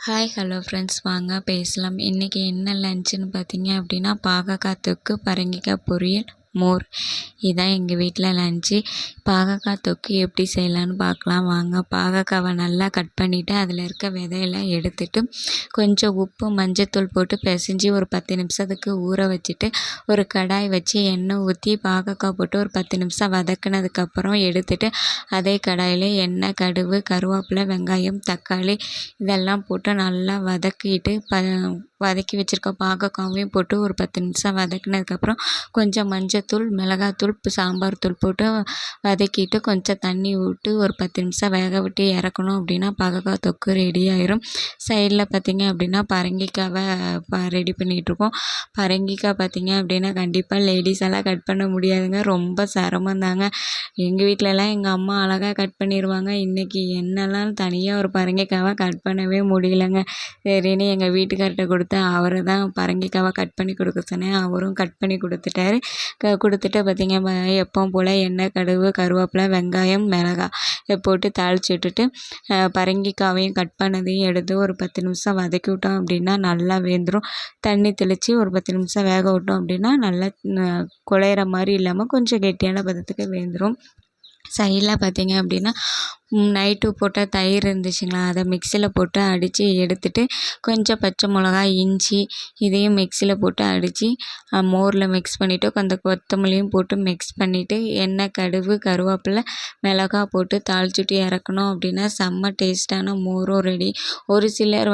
Hi hello friends, வாங்க பேசலாம். இன்றைக்கி என்ன லன்ச்சுன்னு பார்த்தீங்க அப்படின்னா, பாகக்காய் தொக்கு, பரங்கிக்காய் பொரியல், மோர். இதுதான் எங்கள் வீட்டில் லன்ச்சு. பாகக்காய் தொக்கு எப்படி செய்யலான்னு பார்க்கலாம் வாங்க. பாகக்காவை நல்லா கட் பண்ணிவிட்டு அதில் இருக்க விதையெல்லாம் எடுத்துட்டு கொஞ்சம் உப்பு, மஞ்சத்தூள் போட்டு பிசைஞ்சி ஒரு 10 நிமிஷத்துக்கு ஊற வச்சுட்டு ஒரு கடாய் வச்சு எண்ணெய் ஊற்றி பாகக்காய் போட்டு ஒரு 10 நிமிஷம் வதக்குனதுக்கப்புறம் எடுத்துட்டு அதே கடாயில் எண்ணெய், கடுகு, கருவேப்பிலை, வெங்காயம், தக்காளி இதெல்லாம் போட்டு நல்லா வதக்கிட்டு வதக்கி வச்சுருக்க பாகக்காவையும் போட்டு ஒரு 10 நிமிஷம் வதக்கினதுக்கப்புறம் கொஞ்சம் மஞ்சத்தூள், மிளகாத்தூள், சாம்பார் தூள் போட்டு வதக்கிட்டு கொஞ்சம் தண்ணி விட்டு ஒரு 10 நிமிஷம் வேக விட்டு இறக்கணும் அப்படின்னா பாகக்காய் தொக்கு ரெடி ஆயிரும். சைடில் பார்த்திங்க அப்படின்னா பரங்கிக்காவை ரெடி பண்ணிகிட்ருக்கோம். பரங்கிக்காய் பார்த்திங்க அப்படின்னா கண்டிப்பாக லேடிஸ் எல்லாம் கட் பண்ண முடியாதுங்க, ரொம்ப சிரமம் தாங்க. எங்கள் வீட்டிலலாம் எங்கள் அம்மா அழகாக கட் பண்ணிடுவாங்க. இன்றைக்கி என்னெல்லாம் தனியாக ஒரு பரங்கிக்காவை கட் பண்ணவே முடியலங்க. சரின்னு எங்கள் வீட்டுக்கார்கிட்ட கொடுத்து அவரை தான் பரங்கிக்காவை கட் பண்ணி கொடுக்க சொன்னேன். அவரும் கட் பண்ணி கொடுத்துட்டாரு. கொடுத்துட்டு பார்த்திங்க எப்பவும் போல் எண்ணெய், கடுகு, கருவேப்பிலை, வெங்காயம், மிளகாய் போட்டு தாளித்து விட்டுட்டு பரங்கிக்காவையும் கட் பண்ணதையும் எடுத்து ஒரு 10 நிமிஷம் வதக்கி விட்டோம் அப்படின்னா நல்லா வெந்துடும். தண்ணி தெளித்து ஒரு 10 நிமிஷம் வேக விட்டோம் அப்படின்னா நல்லா குழையிற மாதிரி இல்லாமல் கொஞ்சம் கெட்டியான பதத்துக்கு வெந்துடும். சைடில் பார்த்திங்க அப்படின்னா நைட்டு போட்ட தயிர் இருந்துச்சுங்களா, அதை மிக்சியில் போட்டு அடித்து எடுத்துட்டு கொஞ்சம் பச்சை மிளகாய், இஞ்சி இதையும் மிக்சியில் போட்டு அடித்து மோரில் மிக்ஸ் பண்ணிவிட்டு கொஞ்சம் கொத்தமல்லியும் போட்டு மிக்ஸ் பண்ணிவிட்டு எண்ணெய், கடுகு, கருவேப்பிலை, மிளகாய் போட்டு தாளிச்சுட்டு இறக்கணும் அப்படின்னா செம்ம டேஸ்ட்டான மோரும் ரெடி. ஒரு சிலர்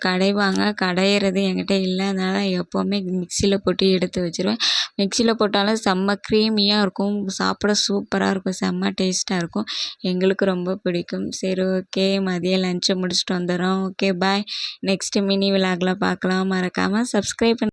கடைவாங்க, கடையிறது என்கிட்ட இல்லை, அதனால் எப்போவுமே மிக்சியில் போட்டு எடுத்து வச்சுருவேன். மிக்சியில் போட்டாலும் செம்ம க்ரீமியாக இருக்கும், சாப்பிட சூப்பராக இருக்கும், செம்ம டேஸ்ட்டாக இருக்கும். எங்களுக்கு ரொம்ப பிடிக்கும். சரி, ஓகே, மதியம் லஞ்சை முடிச்சுட்டு வந்துடுறோம். ஓகே, பாய். நெக்ஸ்ட்டு மினி விலாகில் பார்க்கலாம். மறக்காமல் சப்ஸ்கிரைப் பண்ணி